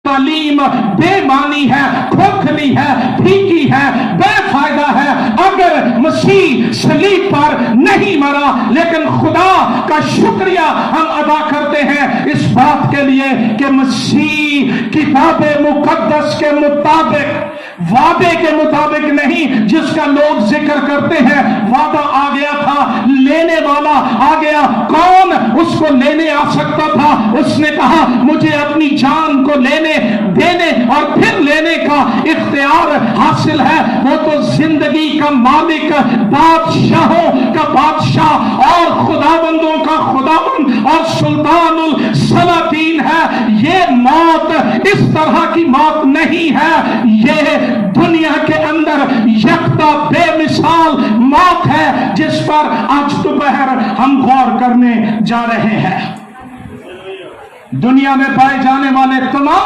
तालीम बेमानी है, खोखली है, फीकी है, बेफायदा है। अगर मसीह सलीब पर नहीं मरा, लेकिन खुदा का शुक्रिया हम अदा करते हैं इस बात के लिए कि मसीह किताबे मुकद्दस के मुताबिक, वादे के मुताबिक नहीं जिसका लोग जिक्र करते हैं, वादा आ गया था, लेने वाला आ गया। कौन उसको लेने आ सकता था? उसने कहा मुझे अपनी जान को लेने, देने और फिर लेने का इख्तियार हासिल है। वो तो जिंदगी का मालिक, बादशाहों का बादशाह और खुदाबंदों का खुदाबंद और सुल्तानुल सलातीन है। ये मौत इस तरह की मौत नहीं है, ये दुनिया के अंदर यकता बेमिसाल मौत है जिस पर आज दोपहर हम गौर करने जा रहे हैं। दुनिया में पाए जाने वाले तमाम